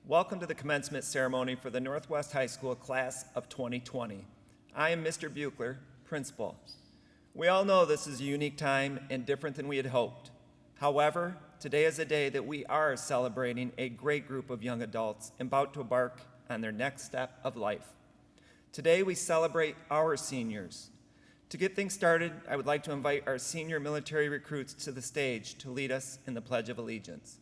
Welcome to the commencement ceremony for the Northwest High School class of 2020. I am Mr. Buechler, principal. We all know this is a unique time and different than we had hoped. However, today is a day that we are celebrating a great group of young adults about to embark on their next step of life. Today we celebrate our seniors. To get things started, I would like to invite our senior military recruits to the stage to lead us in the Pledge of Allegiance.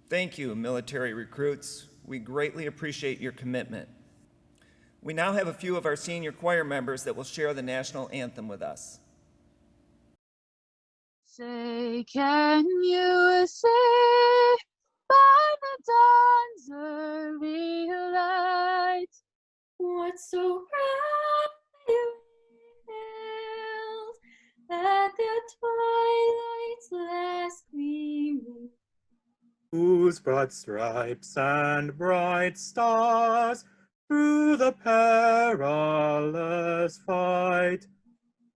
Thank you, military recruits. We greatly appreciate your commitment. We now have a few of our senior choir members that will share the national anthem with us. Say, can you say by the dawn's early light what so proudly hailed at the twilight's last gleaming, whose broad stripes and bright stars through the perilous fight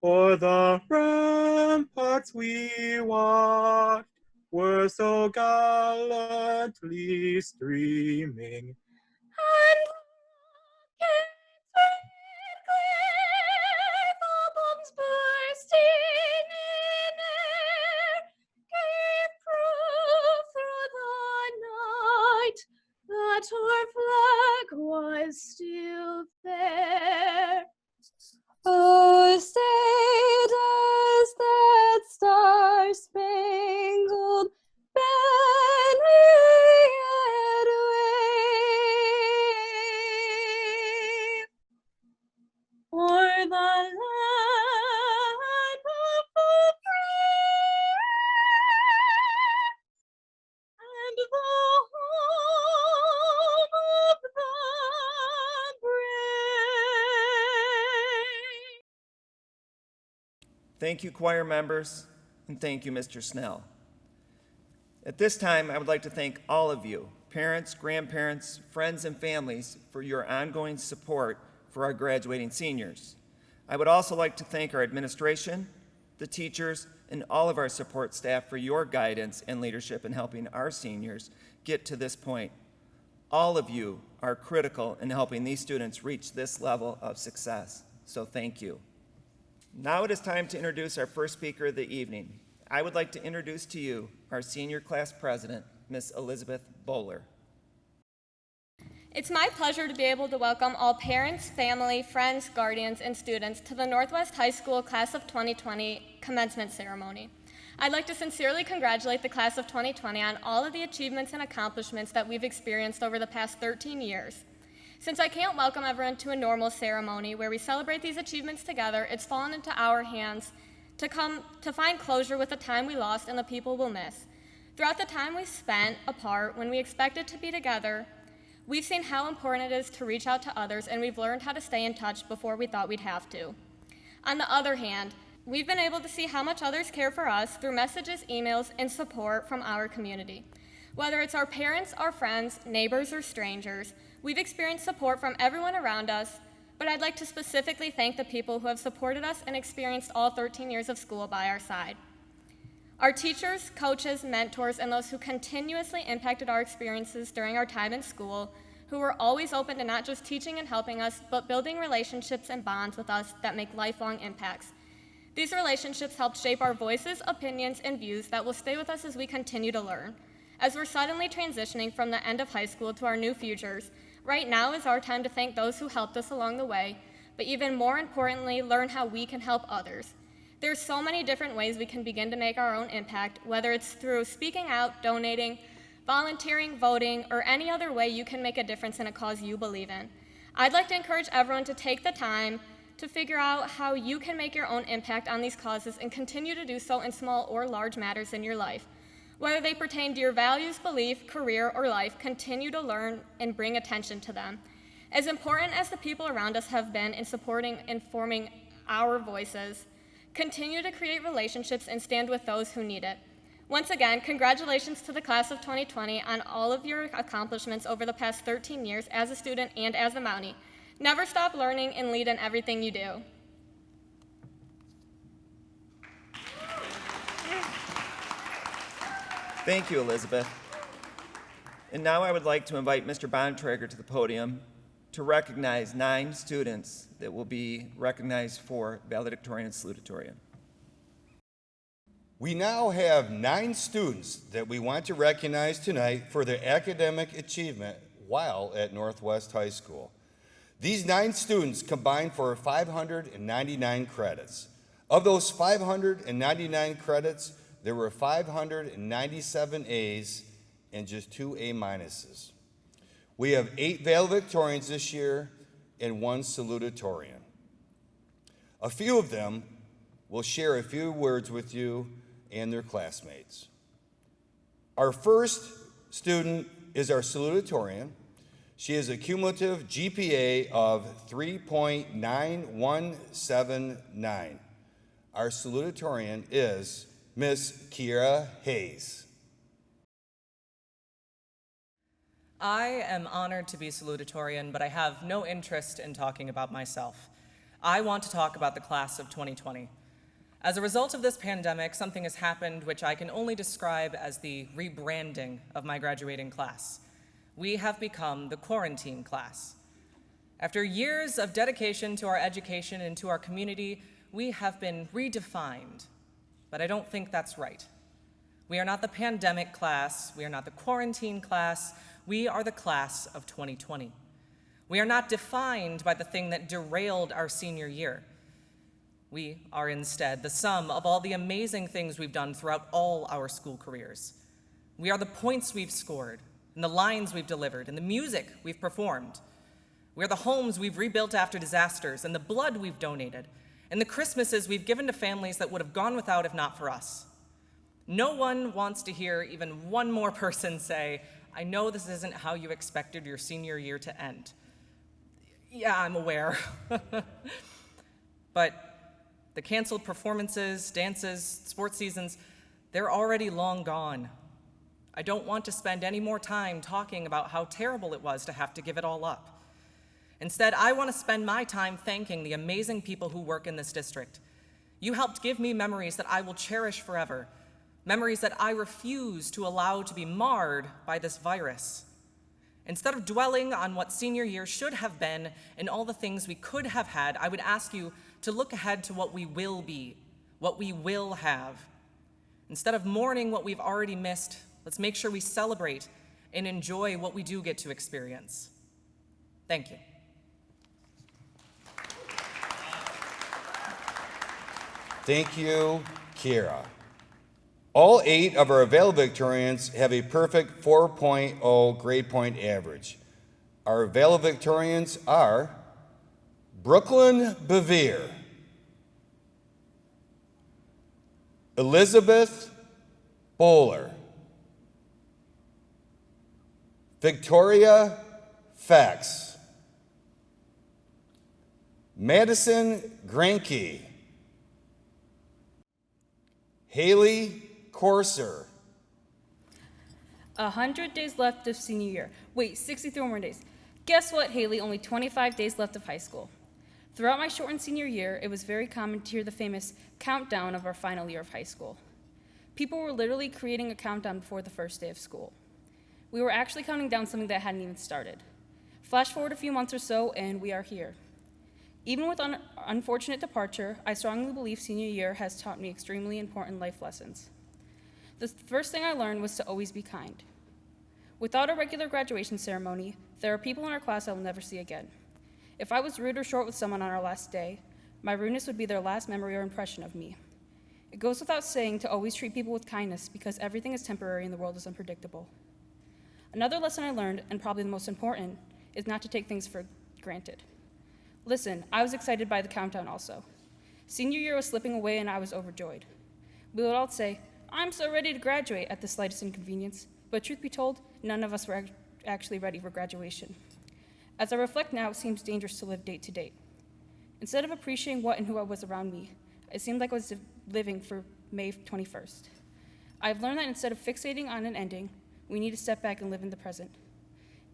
o'er the ramparts we watched were so gallantly streaming. and clear, the bombs bursting in air gave proof through the night that our flag was still there. Oh, say does that star-spangled banner yet wave o'er the land of the free and the home of the brave? Thank you, choir members, and thank you, Mr. Snell. At this time, I would like to thank all of you, parents, grandparents, friends, and families, for your ongoing support for our graduating seniors. I would also like to thank our administration, the teachers, and all of our support staff for your guidance and leadership in helping our seniors get to this point. All of you are critical in helping these students reach this level of success, so thank you. Now it is time to introduce our first speaker of the evening. I would like to introduce to you our senior class president, Ms. Elizabeth Bowler. It's my pleasure to be able to welcome all parents, family, friends, guardians, and students to the Northwest High School Class of 2020 commencement ceremony. I'd like to sincerely congratulate the Class of 2020 on all of the achievements and accomplishments that we've experienced over the past 13 years. Since I can't welcome everyone to a normal ceremony where we celebrate these achievements together, it's fallen into our hands to find closure with the time we lost and the people we'll miss. Throughout the time we spent apart when we expected to be together, we've seen how important it is to reach out to others, and we've learned how to stay in touch before we thought we'd have to. On the other hand, we've been able to see how much others care for us through messages, emails, and support from our community. Whether it's our parents, our friends, neighbors, or strangers, we've experienced support from everyone around us, but I'd like to specifically thank the people who have supported us and experienced all 13 years of school by our side. Our teachers, coaches, mentors, and those who continuously impacted our experiences during our time in school, who were always open to not just teaching and helping us, but building relationships and bonds with us that make lifelong impacts. These relationships help shape our voices, opinions, and views that will stay with us as we continue to learn. As we're suddenly transitioning from the end of high school to our new futures, right now is our time to thank those who helped us along the way, but even more importantly, learn how we can help others. There's so many different ways we can begin to make our own impact, whether it's through speaking out, donating, volunteering, voting, or any other way you can make a difference in a cause you believe in. I'd like to encourage everyone to take the time to figure out how you can make your own impact on these causes and continue to do so in small or large matters in your life. Whether they pertain to your values, belief, career, or life, continue to learn and bring attention to them. As important as the people around us have been in supporting and forming our voices, Continue to create relationships and stand with those who need it. Once again, congratulations to the class of 2020 on all of your accomplishments over the past 13 years as a student and as a Mountie. Never stop learning and lead in everything you do. Thank you, Elizabeth. And now I would like to invite Mr. Bontrager to the podium to recognize 9 students that will be recognized for Valedictorian and Salutatorian. We now have 9 students that we want to recognize tonight for their academic achievement while at Northwest High School. These 9 students combined for 599 credits. Of those 599 credits, there were 597 A's and just 2 A minuses. We have 8 valedictorians this year and 1 salutatorian. A few of them will share a few words with you and their classmates. Our first student is our salutatorian. She has a cumulative GPA of 3.9179. Our salutatorian is Miss Kira Hayes. I am honored to be salutatorian, but I have no interest in talking about myself. I want to talk about the class of 2020. As a result of this pandemic, something has happened which I can only describe as the rebranding of my graduating class. We have become the quarantine class. After years of dedication to our education and to our community, we have been redefined, but I don't think that's right. We are not the pandemic class, we are not the quarantine class, we are the class of 2020. We are not defined by the thing that derailed our senior year. We are instead the sum of all the amazing things we've done throughout all our school careers. We are the points we've scored, and the lines we've delivered, and the music we've performed. We are the homes we've rebuilt after disasters, and the blood we've donated, and the Christmases we've given to families that would have gone without if not for us. No one wants to hear even one more person say, "I know this isn't how you expected your senior year to end." Yeah, I'm aware. But the canceled performances, dances, sports seasons, they're already long gone. I don't want to spend any more time talking about how terrible it was to have to give it all up. Instead, I want to spend my time thanking the amazing people who work in this district. You helped give me memories that I will cherish forever, memories that I refuse to allow to be marred by this virus. Instead of dwelling on what senior year should have been and all the things we could have had, I would ask you to look ahead to what we will be, what we will have. Instead of mourning what we've already missed, let's make sure we celebrate and enjoy what we do get to experience. Thank you. Thank you, Kira. All 8 of our valedictorians have a perfect 4.0 grade point average. Our valedictorians are Brooklyn Bevere, Elizabeth Bowler, Victoria Fax, Madison Granke, Haley Corser, 100 days left of senior year. Wait, 63 more days. Guess what, Haley? Only 25 days left of high school. Throughout my shortened senior year, it was very common to hear the famous countdown of our final year of high school. People were literally creating a countdown before the first day of school. We were actually counting down something that hadn't even started. Flash forward a few months or so, and we are here. Even with unfortunate departure, I strongly believe senior year has taught me extremely important life lessons. The first thing I learned was to always be kind. Without a regular graduation ceremony, there are people in our class I will never see again. If I was rude or short with someone on our last day, my rudeness would be their last memory or impression of me. It goes without saying to always treat people with kindness because everything is temporary and the world is unpredictable. Another lesson I learned, and probably the most important, is not to take things for granted. Listen, I was excited by the countdown also. Senior year was slipping away and I was overjoyed. We would all say, "I'm so ready to graduate" at the slightest inconvenience, but truth be told, none of us were actually ready for graduation. As I reflect now, it seems dangerous to live day to day. Instead of appreciating what and who I was around me, It seemed like I was living for May 21st. I've learned that instead of fixating on an ending, we need to step back and live in the present.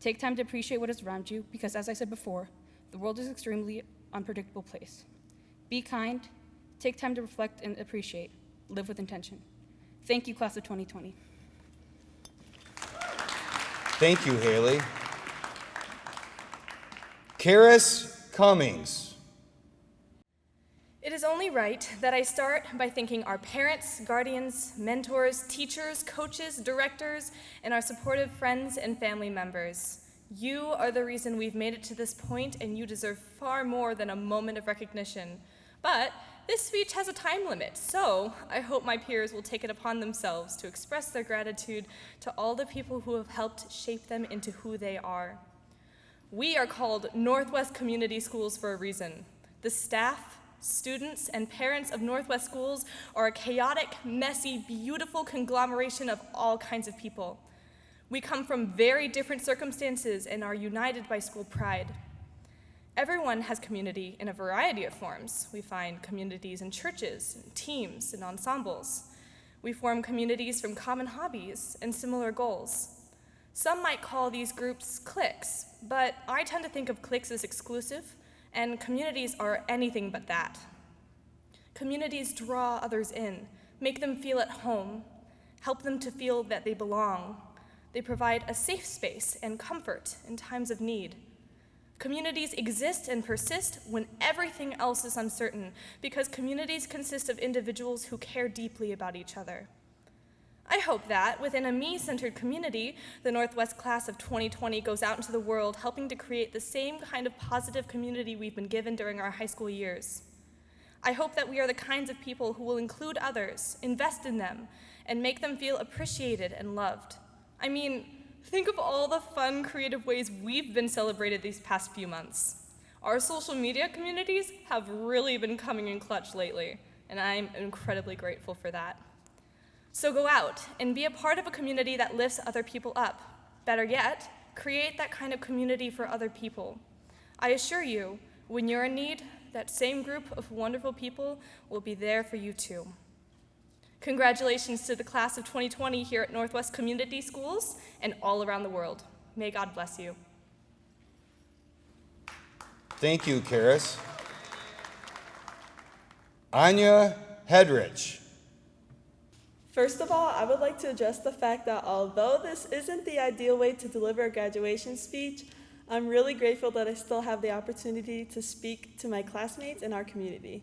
Take time to appreciate what is around you, because as I said before, the world is an extremely unpredictable place. Be kind, take time to reflect and appreciate, live with intention. Thank you, class of 2020. Thank you, Haley. Karis Cummings. It is only right that I start by thanking our parents, guardians, mentors, teachers, coaches, directors, and our supportive friends and family members. You are the reason we've made it to this point, and you deserve far more than a moment of recognition. But this speech has a time limit, so I hope my peers will take it upon themselves to express their gratitude to all the people who have helped shape them into who they are. We are called Northwest Community Schools for a reason. The staff, students, and parents of Northwest Schools are a chaotic, messy, beautiful conglomeration of all kinds of people. We come from very different circumstances and are united by school pride. Everyone has community in a variety of forms. We find communities in churches, and teams, and ensembles. We form communities from common hobbies and similar goals. Some might call these groups cliques, but I tend to think of cliques as exclusive, and communities are anything but that. Communities draw others in, make them feel at home, help them to feel that they belong. They provide a safe space and comfort in times of need. Communities exist and persist when everything else is uncertain, because communities consist of individuals who care deeply about each other. I hope that, within a me-centered community, the Northwest class of 2020 goes out into the world helping to create the same kind of positive community we've been given during our high school years. I hope that we are the kinds of people who will include others, invest in them, and make them feel appreciated and loved. I mean, think of all the fun, creative ways we've been celebrated these past few months. Our social media communities have really been coming in clutch lately, and I'm incredibly grateful for that. So go out and be a part of a community that lifts other people up. Better yet, create that kind of community for other people. I assure you, when you're in need, that same group of wonderful people will be there for you too. Congratulations to the class of 2020 here at Northwest Community Schools and all around the world. May God bless you. Thank you, Karis. Anya Hedrich. First of all, I would like to address the fact that although this isn't the ideal way to deliver a graduation speech, I'm really grateful that I still have the opportunity to speak to my classmates in our community.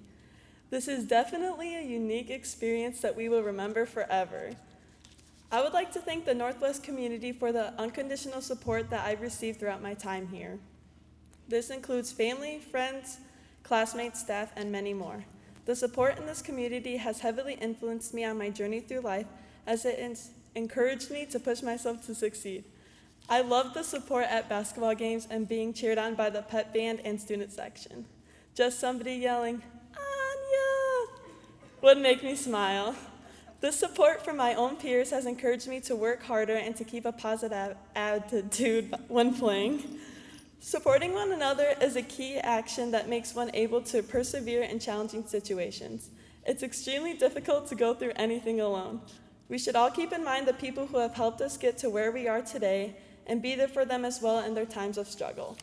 This is definitely a unique experience that we will remember forever. I would like to thank the Northwest community for the unconditional support that I've received throughout my time here. This includes family, friends, classmates, staff, and many more. The support in this community has heavily influenced me on my journey through life, as it encouraged me to push myself to succeed. I love the support at basketball games and being cheered on by the pep band and student section. Just somebody yelling, "Anya!" would make me smile. The support from my own peers has encouraged me to work harder and to keep a positive attitude when playing. Supporting one another is a key action that makes one able to persevere in challenging situations. It's extremely difficult to go through anything alone. We should all keep in mind the people who have helped us get to where we are today and be there for them as well in their times of struggle.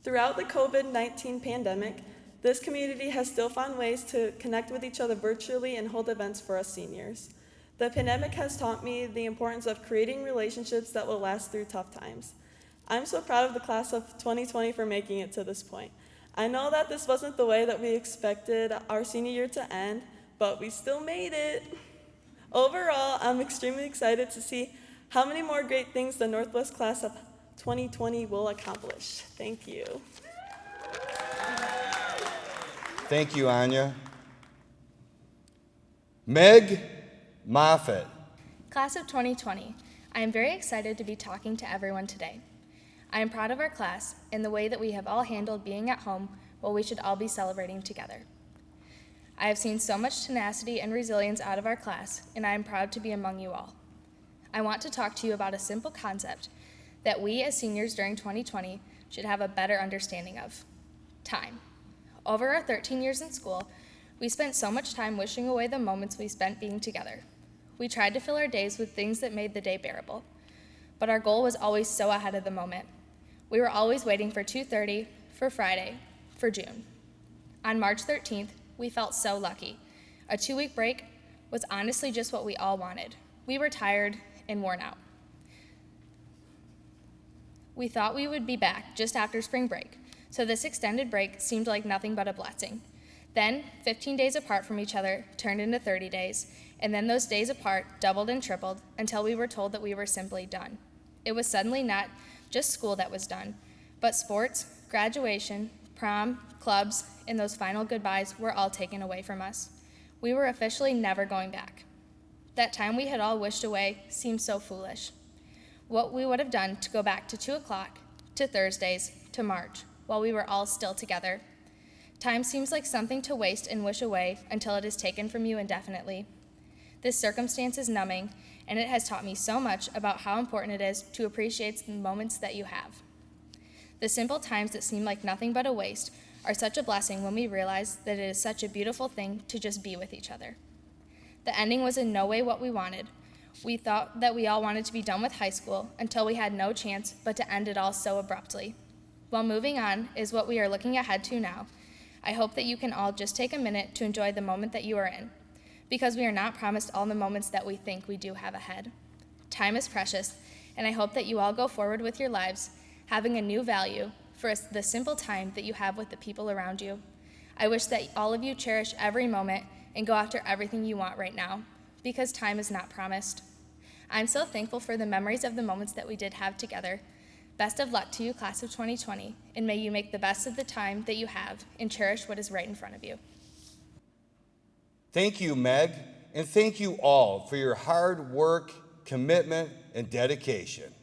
Throughout the COVID-19 pandemic, this community has still found ways to connect with each other virtually and hold events for us seniors. The pandemic has taught me the importance of creating relationships that will last through tough times. I'm so proud of the class of 2020 for making it to this point. I know that this wasn't the way that we expected our senior year to end, but we still made it. Overall, I'm extremely excited to see how many more great things the Northwest class of 2020 will accomplish. Thank you. Thank you, Anya. Meg Moffitt. Class of 2020, I am very excited to be talking to everyone today. I am proud of our class and the way that we have all handled being at home while we should all be celebrating together. I have seen so much tenacity and resilience out of our class, and I am proud to be among you all. I want to talk to you about a simple concept that we as seniors during 2020 should have a better understanding of: time. Over our 13 years in school, we spent so much time wishing away the moments we spent being together. We tried to fill our days with things that made the day bearable, but our goal was always so ahead of the moment. We were always waiting for 2:30, for Friday, for June. On March 13th, we felt so lucky. A 2-week break was honestly just what we all wanted. We were tired and worn out. We thought we would be back just after spring break, so this extended break seemed like nothing but a blessing. Then, 15 days apart from each other turned into 30 days, and then those days apart doubled and tripled until we were told that we were simply done. It was suddenly not just school that was done, but sports, graduation, prom, clubs, and those final goodbyes were all taken away from us. We were officially never going back. That time we had all wished away seemed so foolish. What we would have done to go back to 2 o'clock, to Thursdays, to March, while we were all still together. Time seems like something to waste and wish away until it is taken from you indefinitely. This circumstance is numbing, and it has taught me so much about how important it is to appreciate the moments that you have. The simple times that seem like nothing but a waste are such a blessing when we realize that it is such a beautiful thing to just be with each other. The ending was in no way what we wanted. We thought that we all wanted to be done with high school until we had no chance but to end it all so abruptly. While moving on is what we are looking ahead to now, I hope that you can all just take a minute to enjoy the moment that you are in, because we are not promised all the moments that we think we do have ahead. Time is precious, and I hope that you all go forward with your lives, having a new value for the simple time that you have with the people around you. I wish that all of you cherish every moment and go after everything you want right now, because time is not promised. I'm so thankful for the memories of the moments that we did have together. Best of luck to you, class of 2020, and may you make the best of the time that you have and cherish what is right in front of you. Thank you, Meg, and thank you all for your hard work, commitment, and dedication.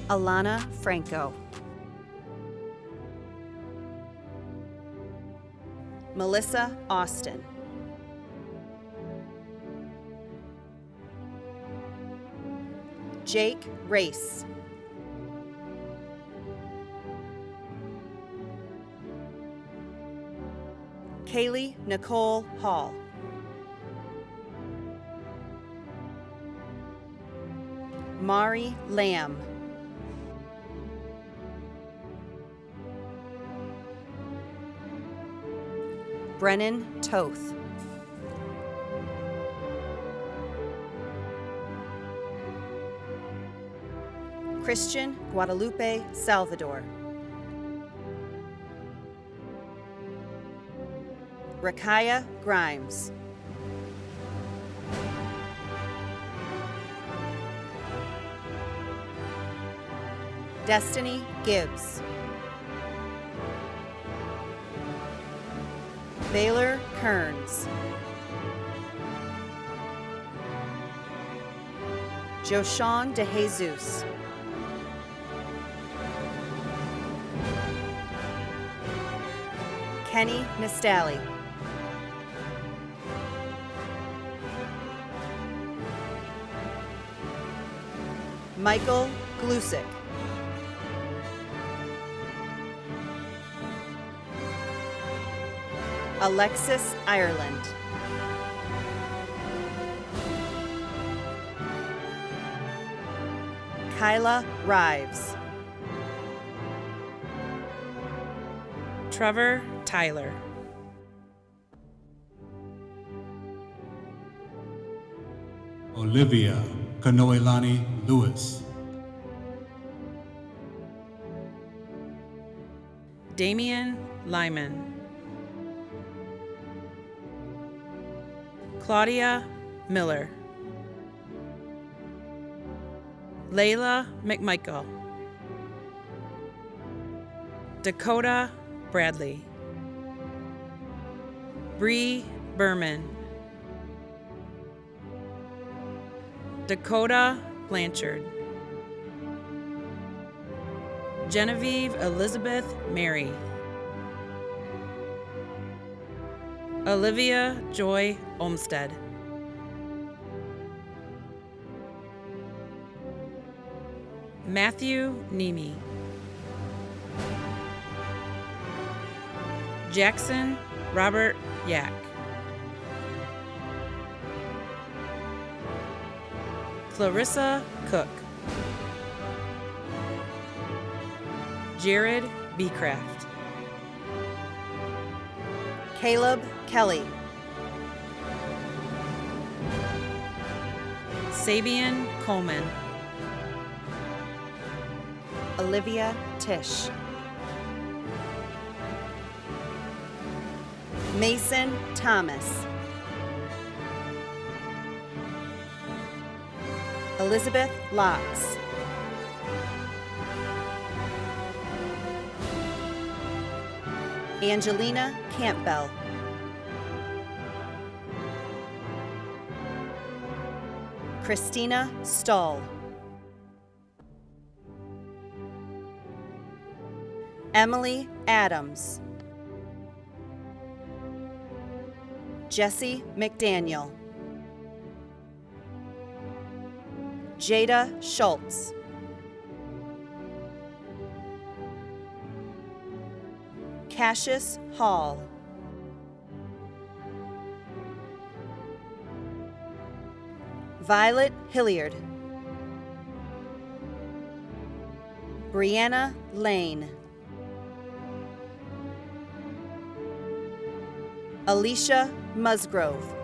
Alana Franco. Melissa Austin. Jake Race. Kaylee Nicole Hall. Mari Lamb. Brennan Toth. Christian Guadalupe Salvador. Rakaya Grimes. Destiny Gibbs. Baylor Kearns. Joshawn DeJesus. Kenny Nastali. Michael Glusick. Alexis Ireland. Kyla Rives. Trevor Tyler. Olivia Kanoelani Lewis. Damian Lyman. Claudia Miller, Layla McMichael, Dakota Bradley, Bree Berman, Dakota Blanchard, Genevieve Elizabeth Mary, Olivia Joy Olmsted, Matthew Nemi, Jackson Robert Yack, Clarissa Cook, Jared Becraft, Caleb Kelly, Sabian Coleman, Olivia Tish, Mason Thomas, Elizabeth Locks, Angelina Campbell, Christina Stahl, Emily Adams, Jesse McDaniel, Jada Schultz, Cassius Hall, Violet Hilliard, Brianna Lane, Alicia Musgrove,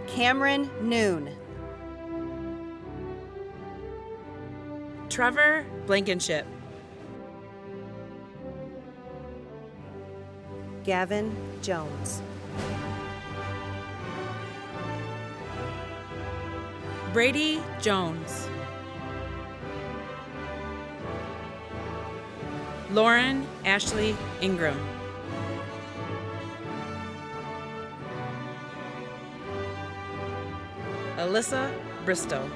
Cameron Noon, Trevor Blankenship, Gavin Jones, Brady Jones, Lauren Ashley Ingram, Alyssa Bristow,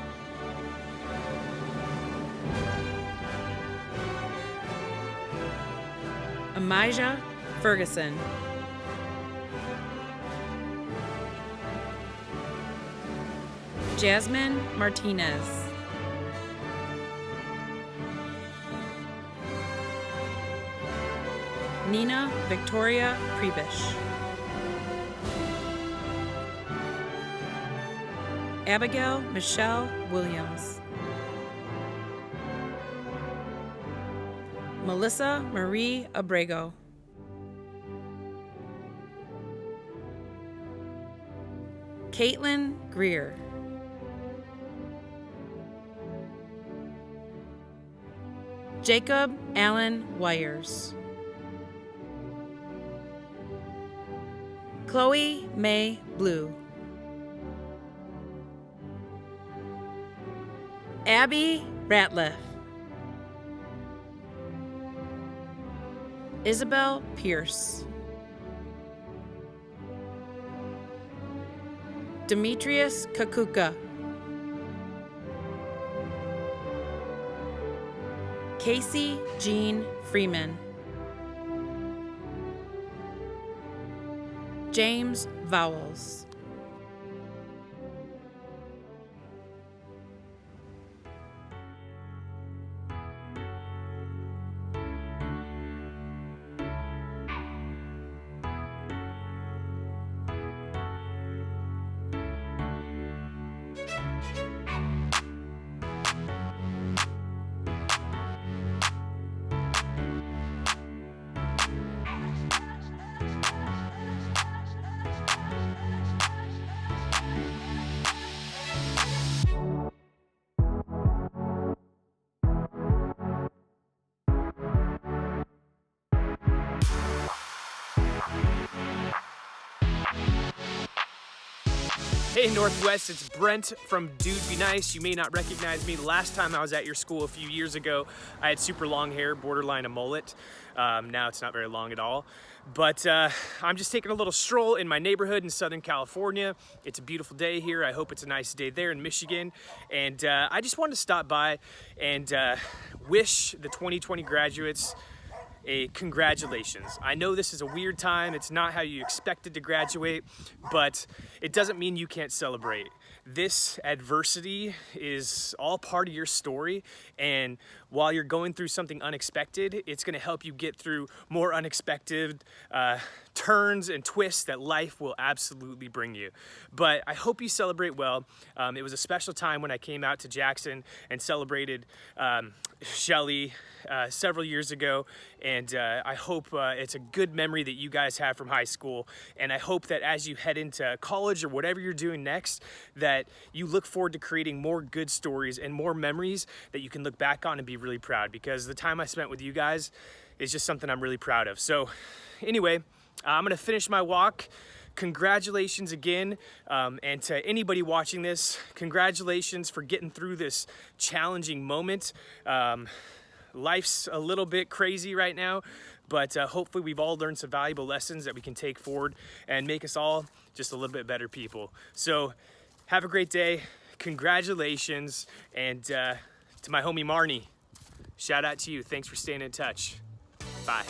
Amijah Ferguson, Jasmine Martinez, Nina Victoria Prebish, Abigail Michelle Williams, Melissa Marie Abrego, Caitlin Greer, Jacob Allen Wires, Chloe May Blue, Abby Ratliff, Isabel Pierce, Demetrius Kakuka, Casey Jean Freeman, James Vowles, Hey Northwest, it's Brent from Dude Be Nice. You may not recognize me. Last time I was at your school a few years ago, I had super long hair, borderline a mullet. Now it's not very long at all. But I'm just taking a little stroll in my neighborhood in Southern California. It's a beautiful day here. I hope it's a nice day there in Michigan. And I just wanted to stop by and wish the 2020 graduates a congratulations. I know this is a weird time. It's not how you expected to graduate, but it doesn't mean you can't celebrate. This adversity is all part of your story, and while you're going through something unexpected, it's going to help you get through more unexpected turns and twists that life will absolutely bring you. But I hope you celebrate well. It was a special time when I came out to Jackson and celebrated Shelly several years ago, and I hope it's a good memory that you guys have from high school, and I hope that as you head into college or whatever you're doing next, that you look forward to creating more good stories and more memories that you can look back on and be really proud, because the time I spent with you guys is just something I'm really proud of. So anyway, I'm gonna finish my walk. Congratulations again, and to anybody watching this, congratulations for getting through this challenging moment. Life's a little bit crazy right now, but hopefully we've all learned some valuable lessons that we can take forward and make us all just a little bit better people. So have a great day, congratulations, and to my homie Marnie, shout out to you. Thanks for staying in touch. Bye.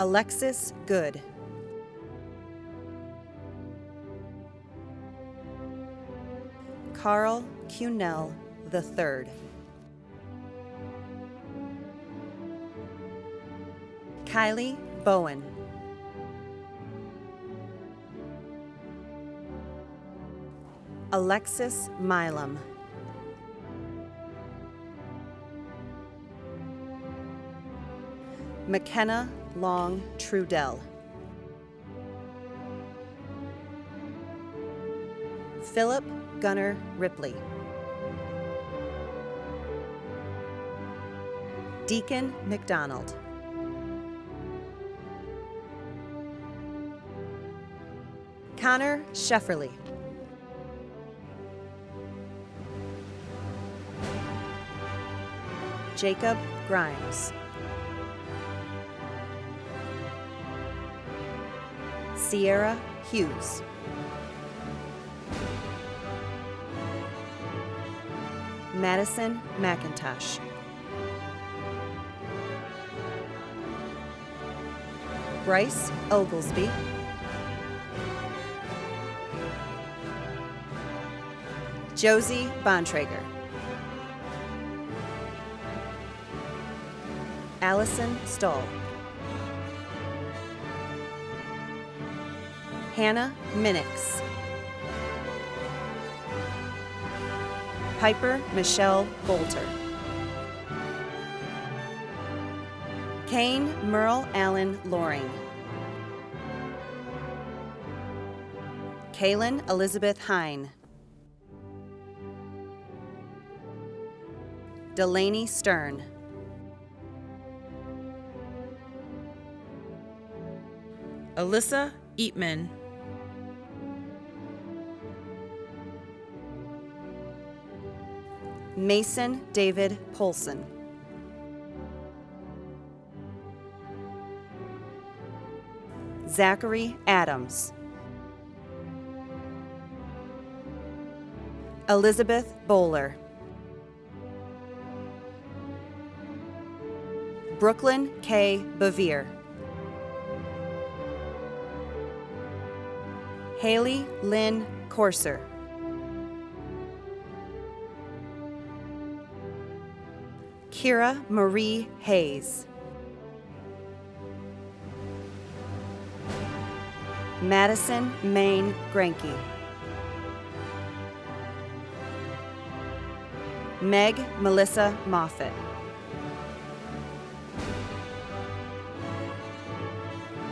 Alexis Good. Carl Cunell III. Kylie Bowen. Alexis Milam. McKenna Long Trudell. Philip Gunnar Ripley. Deacon McDonald. Connor Shefferly. Jacob Grimes. Sierra Hughes. Madison McIntosh. Bryce Oglesby. Josie Bontrager. Allison Stoll. Hannah Minnix. Piper Michelle Bolter. Kane Merle Allen Loring. Kaylin Elizabeth Hine. Delaney Stern. Alyssa Eatman. Mason David Polson. Zachary Adams. Elizabeth Bowler. Brooklyn K. Bevere. Haley Lynn Corser. Kira Marie Hayes. Madison Maine Granke. Meg Melissa Moffett.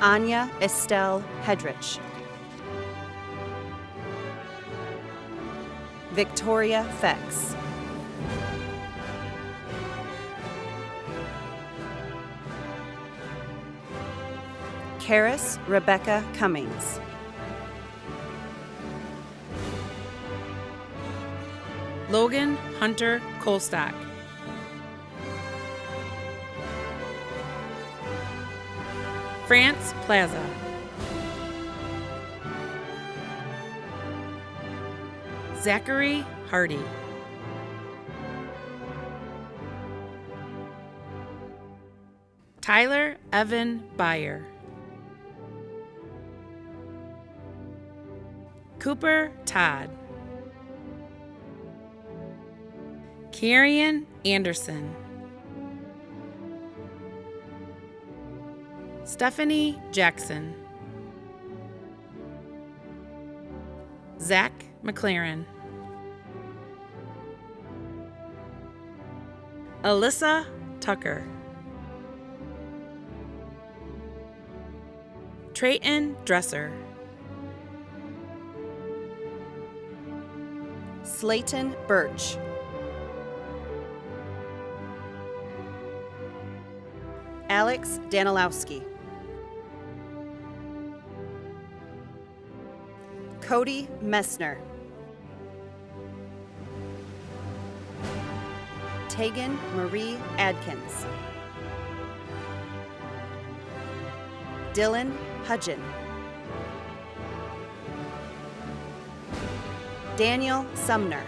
Anya Estelle Hedrich. Victoria Fex. Karis Rebecca Cummings. Logan Hunter Colstock. France Plaza. Zachary Hardy. Tyler Evan Byer. Cooper Todd. Karian Anderson. Stephanie Jackson. Zach McLaren. Alyssa Tucker. Trayton Dresser. Slayton Birch. Alex Danilowski. Cody Messner. Tegan Marie Adkins. Dylan Hudgen. Daniel Sumner.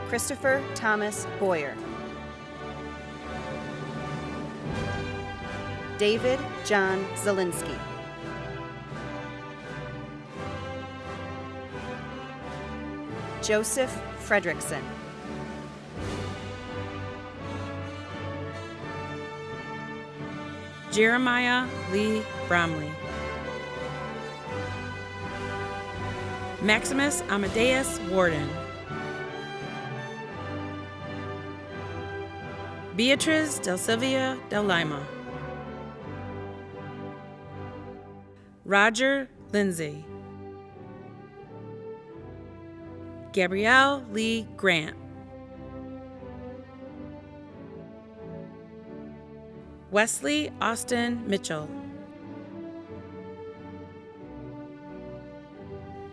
Christopher Thomas Boyer. David John Zielinski. Joseph Fredrickson. Jeremiah Lee Bromley. Maximus Amadeus Warden. Beatriz Del Silvia Del Lima. Roger Lindsay. Gabrielle Lee Grant. Wesley Austin Mitchell.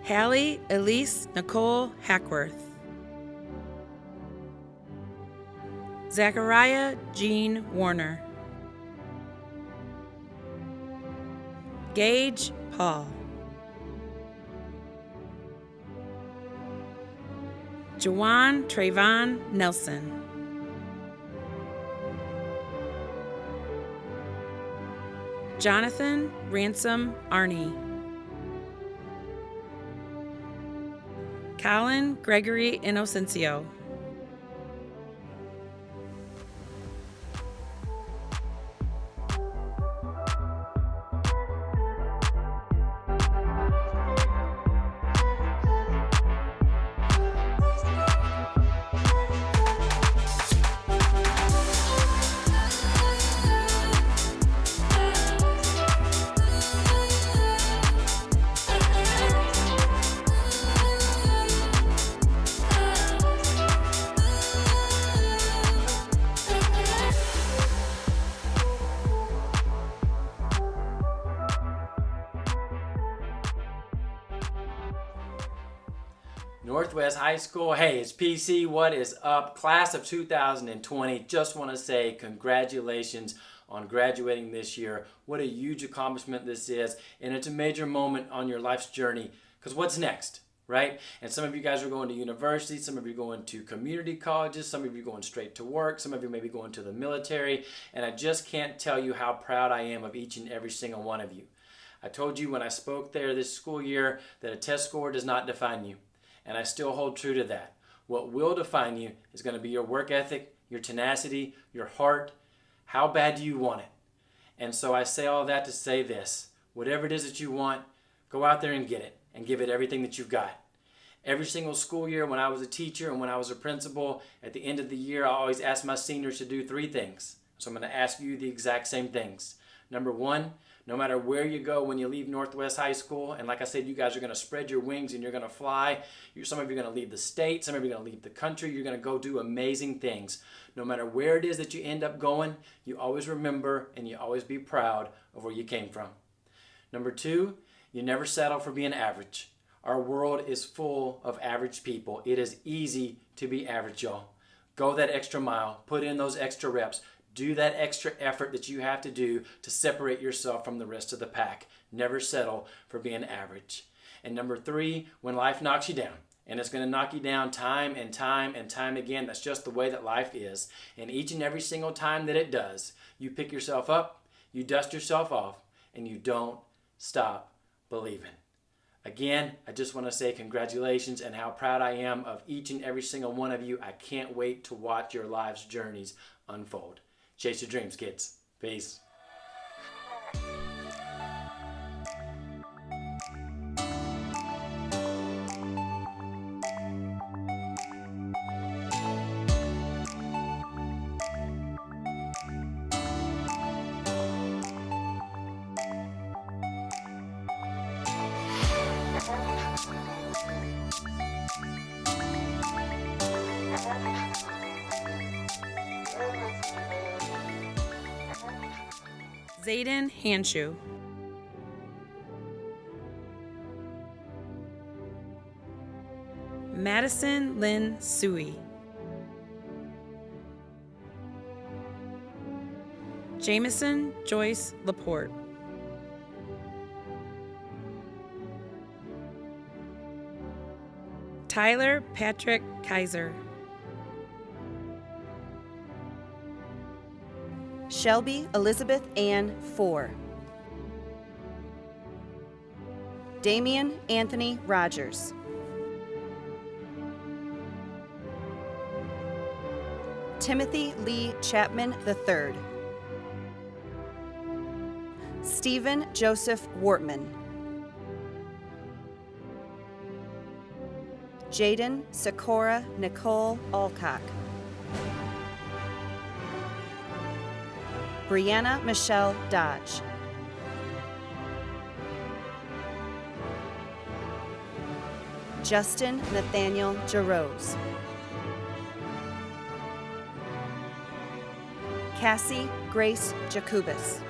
Hallie Elise Nicole Hackworth. Zachariah Jean Warner. Gage Paul. Jawan Trayvon Nelson. Jonathan Ransom Arney. Colin Gregory Inocencio. Northwest High School. Hey, it's PC. What is up? Class of 2020. Just want to say congratulations on graduating this year. What a huge accomplishment this is. And it's a major moment on your life's journey. Because what's next, right? And some of you guys are going to university. Some of you are going to community colleges. Some of you are going straight to work. Some of you may be going to the military. And I just can't tell you how proud I am of each and every single one of you. I told you when I spoke there this school year that a test score does not define you. And I still hold true to that. What will define you is going to be your work ethic, your tenacity, your heart. How bad do you want it? And so I say all that to say this. Whatever it is that you want, go out there and get it and give it everything that you've got. Every single school year when I was a teacher and when I was a principal, at the end of the year, I always ask my seniors to do 3 things. So I'm going to ask you the exact same things. Number 1, no matter where you go when you leave Northwest High School, and like I said, you guys are going to spread your wings and you're going to fly. Some of you are going to leave the state, some of you are going to leave the country. You're going to go do amazing things. No matter where it is that you end up going, you always remember and you always be proud of where you came from. Number 2, you never settle for being average. Our world is full of average people. It is easy to be average, y'all. Go that extra mile. Put in those extra reps. Do that extra effort that you have to do to separate yourself from the rest of the pack. Never settle for being average. And number 3, when life knocks you down, and it's going to knock you down time and time and time again. That's just the way that life is. And each and every single time that it does, you pick yourself up, you dust yourself off, and you don't stop believing. Again, I just want to say congratulations and how proud I am of each and every single one of you. I can't wait to watch your lives' journeys unfold. Chase your dreams, kids. Peace. Zayden Hanshu. Madison Lynn Suey. Jameson Joyce Laporte. Tyler Patrick Kaiser. Shelby Elizabeth Ann Four. Damian Anthony Rogers. Timothy Lee Chapman III. Stephen Joseph Wortman. Jaden Sakura Nicole Alcock. Brianna Michelle Dodge. Justin Nathaniel Jarose. Cassie Grace Jacobus.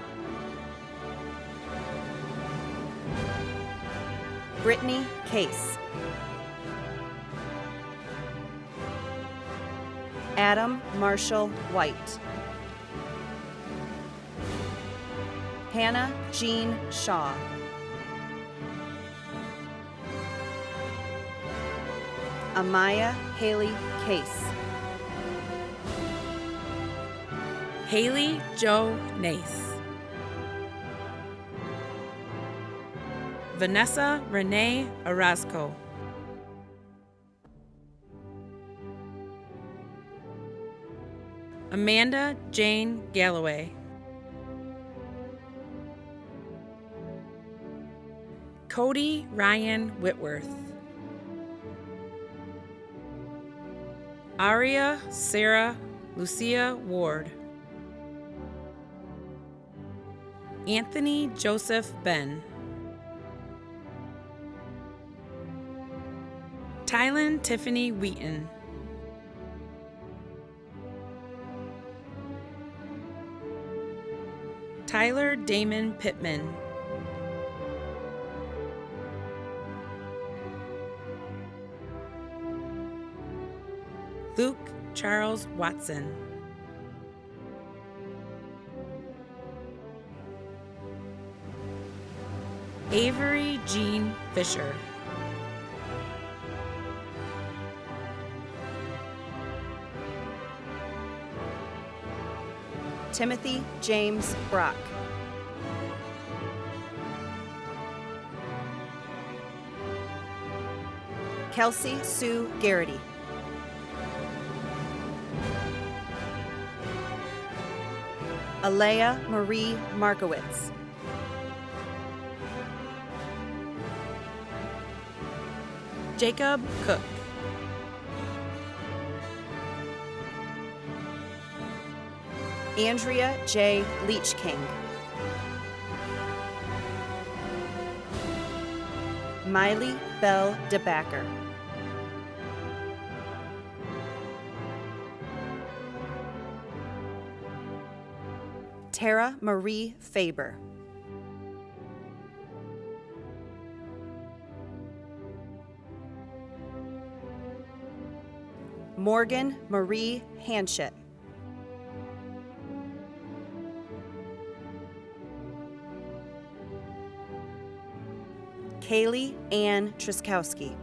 Brittany Case. Adam Marshall White. Hannah Jean Shaw. Amaya Haley Case. Haley Joe Nace. Vanessa Renee Orozco. Amanda Jane Galloway. Cody Ryan Whitworth. Aria Sarah Lucia Ward. Anthony Joseph Ben. Tylen Tiffany Wheaton. Tyler Damon Pittman. Luke Charles Watson. Avery Jean Fisher. Timothy James Brock. Kelsey Sue Garrity. Alea Marie Markowitz. Jacob Cook. Andrea J. Leachking. Miley Bell DeBacker. Tara Marie Faber. Morgan Marie Hanchett. Kaylee Ann Truskowski.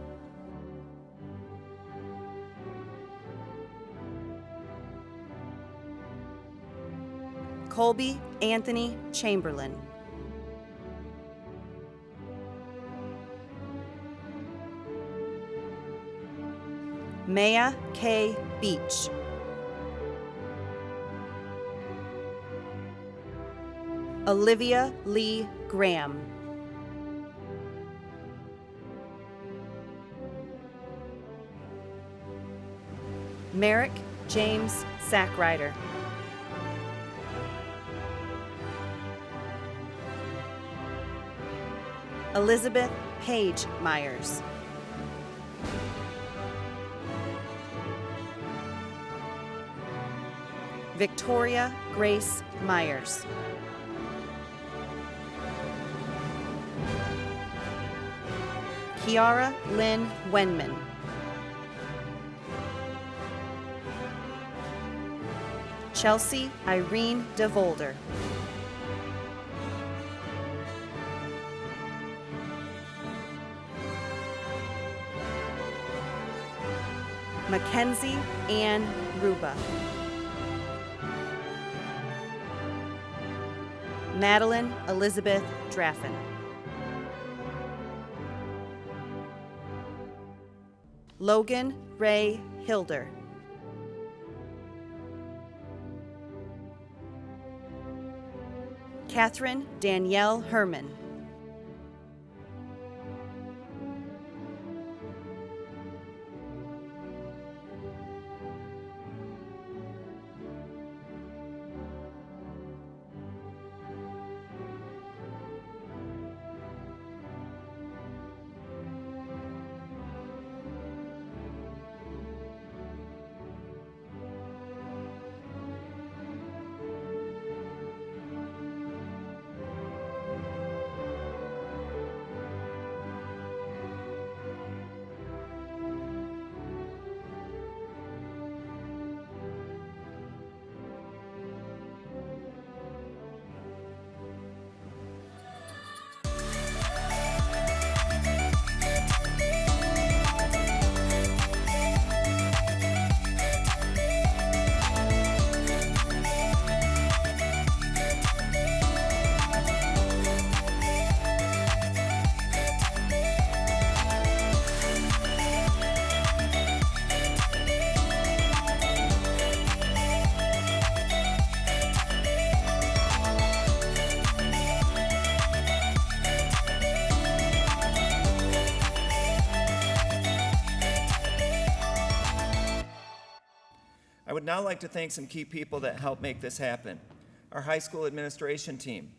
Colby Anthony Chamberlain. Maya K. Beach. Olivia Lee Graham. Merrick James Sackrider. Elizabeth Paige Myers. Victoria Grace Myers. Kiara Lynn Wenman. Chelsea Irene DeVolder. Mackenzie Ann Ruba. Madeline Elizabeth Draffin. Logan Ray Hilder. Catherine Danielle Herman. I would now like to thank some key people that helped make this happen. Our high school administration team,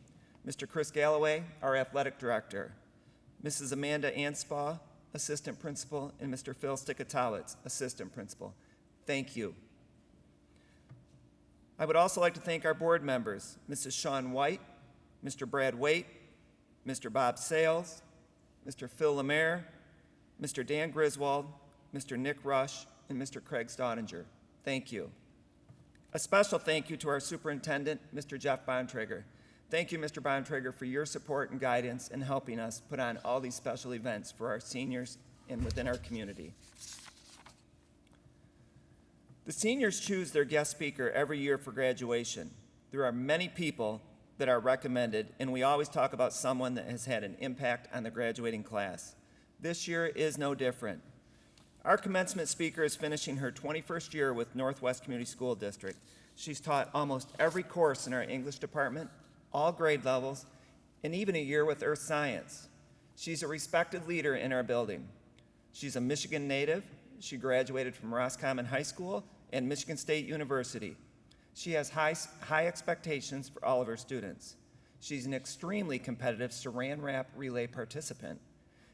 Mr. Chris Galloway, our athletic director, Mrs. Amanda Anspaugh, assistant principal, and Mr. Phil Stikatowitz, assistant principal. Thank you. I would also like to thank our board members, Mrs. Shawn White, Mr. Brad Waite, Mr. Bob Sales, Mr. Phil Lemaire, Mr. Dan Griswold, Mr. Nick Rush, and Mr. Craig Staudinger. Thank you. A special thank you to our superintendent, Mr. Jeff Bontrager. Thank you, Mr. Bontrager, for your support and guidance in helping us put on all these special events for our seniors and within our community. The seniors choose their guest speaker every year for graduation. There are many people that are recommended, and we always talk about someone that has had an impact on the graduating class. This year is no different. Our commencement speaker is finishing her 21st year with Northwest Community School District. She's taught almost every course in our English department, all grade levels, and even a year with earth science. She's a respected leader in our building. She's a Michigan native. She graduated from Roscommon High School and Michigan State University. She has high expectations for all of her students. She's an extremely competitive Saran Wrap relay participant.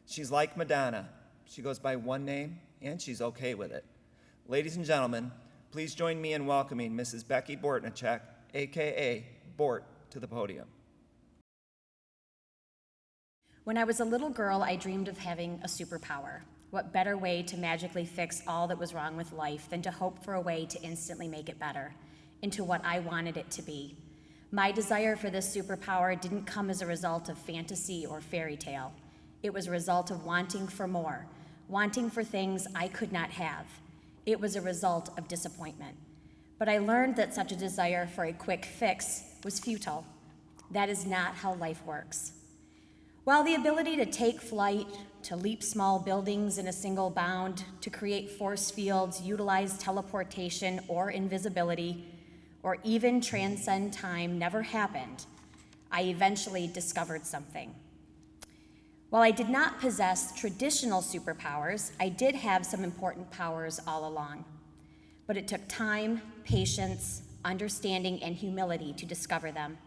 She's like Madonna. She goes by one name, and she's okay with it. Ladies and gentlemen, please join me in welcoming Mrs. Becky Bortnicek, AKA Bort, to the podium. When I was a little girl, I dreamed of having a superpower. What better way to magically fix all that was wrong with life than to hope for a way to instantly make it better, into what I wanted it to be. My desire for this superpower didn't come as a result of fantasy or fairy tale. It was a result of wanting for more, wanting for things I could not have. It was a result of disappointment. But I learned that such a desire for a quick fix was futile. That is not how life works. While the ability to take flight, to leap small buildings in a single bound, to create force fields, utilize teleportation or invisibility, or even transcend time never happened, I eventually discovered something. While I did not possess traditional superpowers, I did have some important powers all along. But it took time, patience, understanding, and humility to discover them.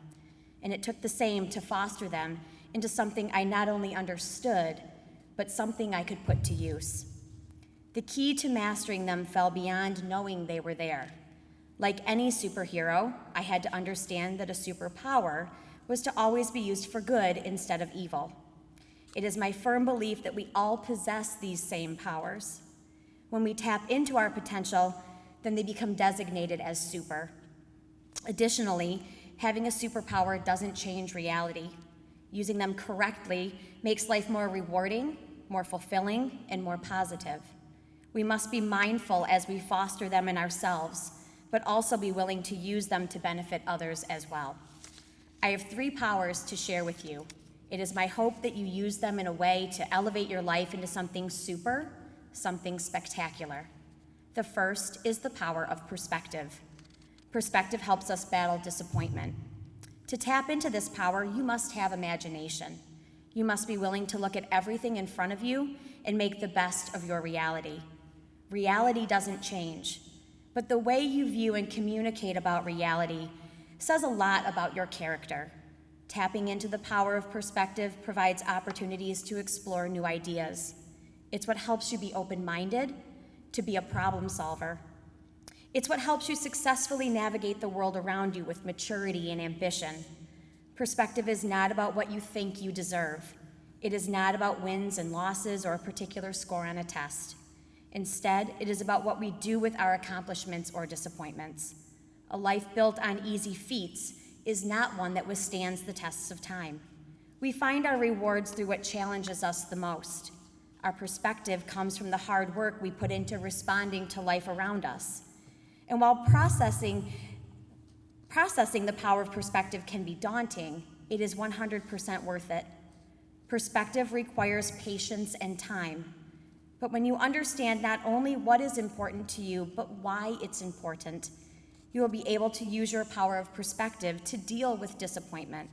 And it took the same to foster them into something I not only understood, but something I could put to use. The key to mastering them fell beyond knowing they were there. Like any superhero, I had to understand that a superpower was to always be used for good instead of evil. It is my firm belief that we all possess these same powers. When we tap into our potential, then they become designated as super. Additionally, having a superpower doesn't change reality. Using them correctly makes life more rewarding, more fulfilling, and more positive. We must be mindful as we foster them in ourselves, but also be willing to use them to benefit others as well. I have 3 powers to share with you. It is my hope that you use them in a way to elevate your life into something super, something spectacular. The first is the power of perspective. Perspective helps us battle disappointment. To tap into this power, you must have imagination. You must be willing to look at everything in front of you and make the best of your reality. Reality doesn't change, but the way you view and communicate about reality says a lot about your character. Tapping into the power of perspective provides opportunities to explore new ideas. It's what helps you be open-minded, to be a problem solver. It's what helps you successfully navigate the world around you with maturity and ambition. Perspective is not about what you think you deserve. It is not about wins and losses or a particular score on a test. Instead, it is about what we do with our accomplishments or disappointments. A life built on easy feats is not one that withstands the tests of time. We find our rewards through what challenges us the most. Our perspective comes from the hard work we put into responding to life around us. And while processing the power of perspective can be daunting, it is 100% worth it. Perspective requires patience and time. But when you understand not only what is important to you, but why it's important, you will be able to use your power of perspective to deal with disappointment.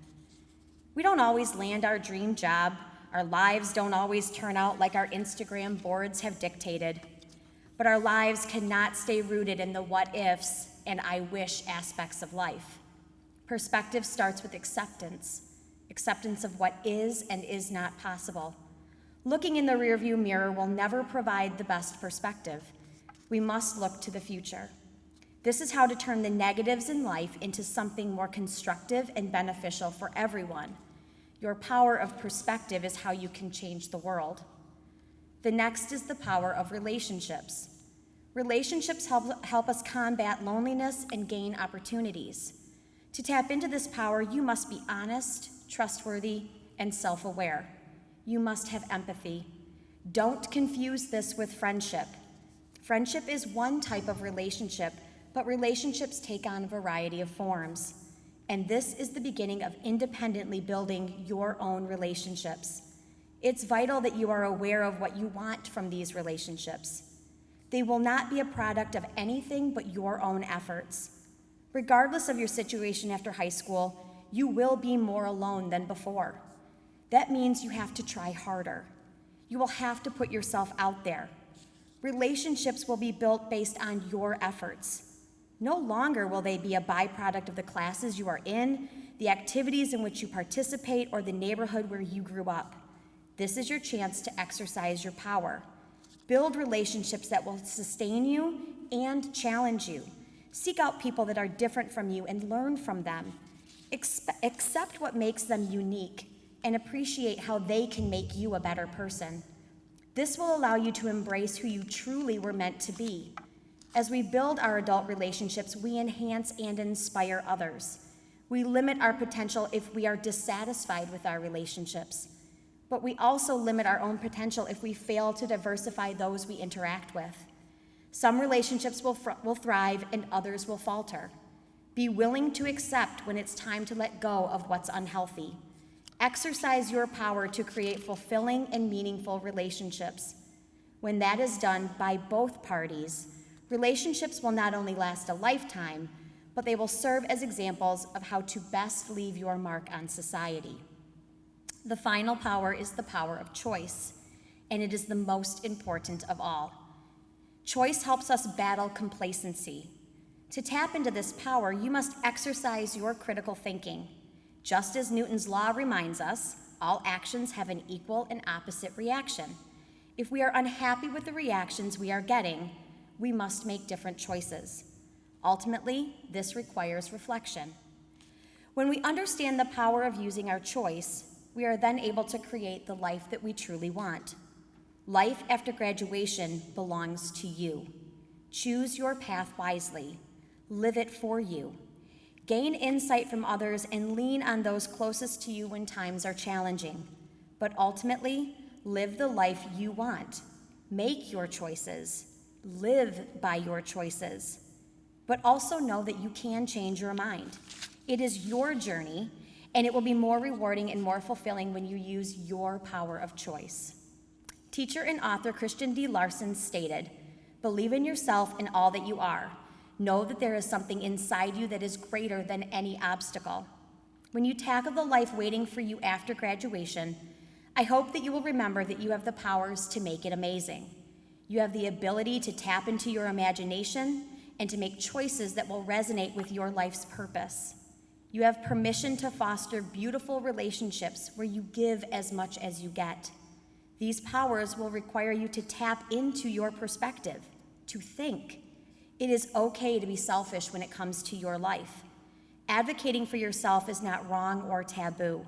We don't always land our dream job. Our lives don't always turn out like our Instagram boards have dictated. But our lives cannot stay rooted in the what ifs and I wish aspects of life. Perspective starts with acceptance of what is and is not possible. Looking in the rearview mirror will never provide the best perspective. We must look to the future. This is how to turn the negatives in life into something more constructive and beneficial for everyone. Your power of perspective is how you can change the world. The next is the power of relationships. Relationships help us combat loneliness and gain opportunities. To tap into this power, you must be honest, trustworthy, and self-aware. You must have empathy. Don't confuse this with friendship. Friendship is one type of relationship, but relationships take on a variety of forms. And this is the beginning of independently building your own relationships. It's vital that you are aware of what you want from these relationships. They will not be a product of anything but your own efforts. Regardless of your situation after high school, you will be more alone than before. That means you have to try harder. You will have to put yourself out there. Relationships will be built based on your efforts. No longer will they be a byproduct of the classes you are in, the activities in which you participate, or the neighborhood where you grew up. This is your chance to exercise your power. Build relationships that will sustain you and challenge you. Seek out people that are different from you and learn from them. Accept what makes them unique and appreciate how they can make you a better person. This will allow you to embrace who you truly were meant to be. As we build our adult relationships, we enhance and inspire others. We limit our potential if we are dissatisfied with our relationships, but we also limit our own potential if we fail to diversify those we interact with. Some relationships will thrive and others will falter. Be willing to accept when it's time to let go of what's unhealthy. Exercise your power to create fulfilling and meaningful relationships. When that is done by both parties, relationships will not only last a lifetime, but they will serve as examples of how to best leave your mark on society. The final power is the power of choice, and it is the most important of all. Choice helps us battle complacency. To tap into this power, you must exercise your critical thinking. Just as Newton's law reminds us, all actions have an equal and opposite reaction. If we are unhappy with the reactions we are getting, we must make different choices. Ultimately, this requires reflection. When we understand the power of using our choice, we are then able to create the life that we truly want. Life after graduation belongs to you. Choose your path wisely. Live it for you. Gain insight from others and lean on those closest to you when times are challenging. But ultimately, live the life you want. Make your choices. Live by your choices. But also know that you can change your mind. It is your journey, and it will be more rewarding and more fulfilling when you use your power of choice. Teacher and author Christian D. Larson stated, "Believe in yourself and all that you are. Know that there is something inside you that is greater than any obstacle." When you tackle the life waiting for you after graduation, I hope that you will remember that you have the powers to make it amazing. You have the ability to tap into your imagination and to make choices that will resonate with your life's purpose. You have permission to foster beautiful relationships where you give as much as you get. These powers will require you to tap into your perspective, to think. It is okay to be selfish when it comes to your life. Advocating for yourself is not wrong or taboo.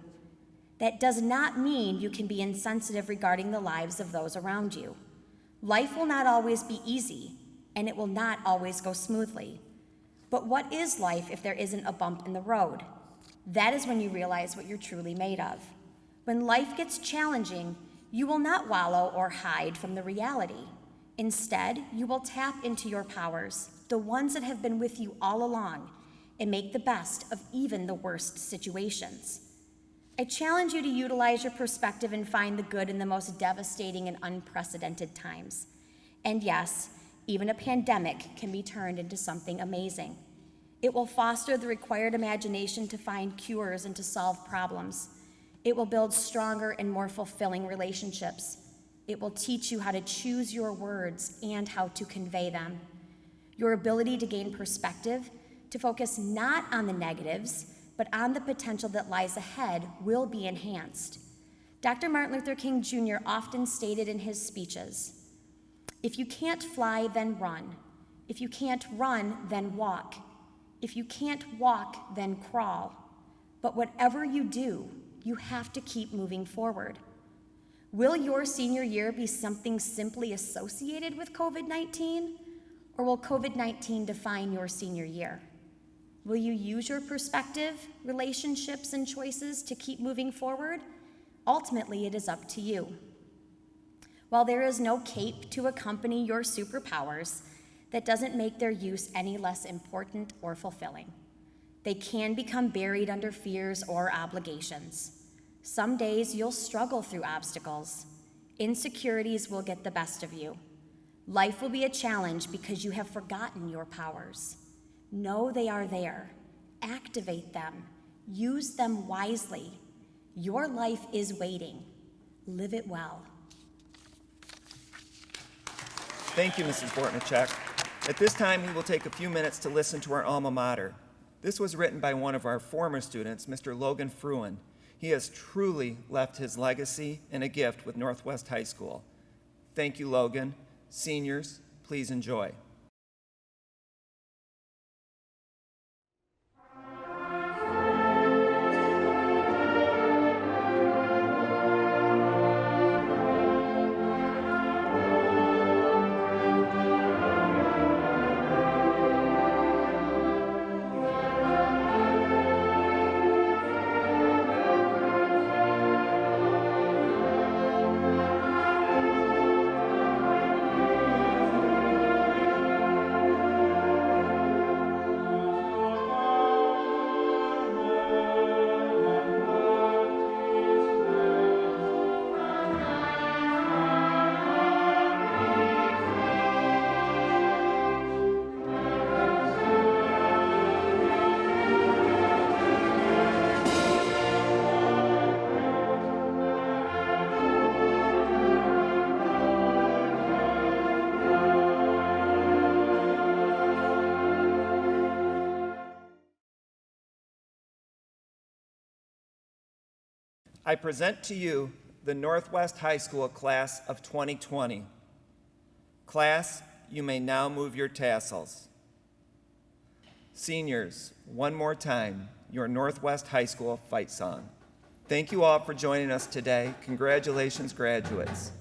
That does not mean you can be insensitive regarding the lives of those around you. Life will not always be easy, and it will not always go smoothly. But what is life if there isn't a bump in the road? That is when you realize what you're truly made of. When life gets challenging, you will not wallow or hide from the reality. Instead, you will tap into your powers, the ones that have been with you all along, and make the best of even the worst situations. I challenge you to utilize your perspective and find the good in the most devastating and unprecedented times. And yes, even a pandemic can be turned into something amazing. It will foster the required imagination to find cures and to solve problems. It will build stronger and more fulfilling relationships. It will teach you how to choose your words and how to convey them. Your ability to gain perspective, to focus not on the negatives, but on the potential that lies ahead will be enhanced. Dr. Martin Luther King Jr. often stated in his speeches, "If you can't fly, then run. If you can't run, then walk. If you can't walk, then crawl. But whatever you do, you have to keep moving forward." Will your senior year be something simply associated with COVID-19? Or will COVID-19 define your senior year? Will you use your perspective, relationships, and choices to keep moving forward? Ultimately, it is up to you. While there is no cape to accompany your superpowers, that doesn't make their use any less important or fulfilling. They can become buried under fears or obligations. Some days you'll struggle through obstacles. Insecurities will get the best of you. Life will be a challenge because you have forgotten your powers. Know they are there. Activate them. Use them wisely. Your life is waiting. Live it well. Thank you, Mrs. Bortnicek. At this time, we will take a few minutes to listen to our alma mater. This was written by one of our former students, Mr. Logan Fruin. He has truly left his legacy and a gift with Northwest High School. Thank you, Logan. Seniors, please enjoy. I present to you the Northwest High School class of 2020. Class, you may now move your tassels. Seniors, one more time, your Northwest High School fight song. Thank you all for joining us today. Congratulations, graduates.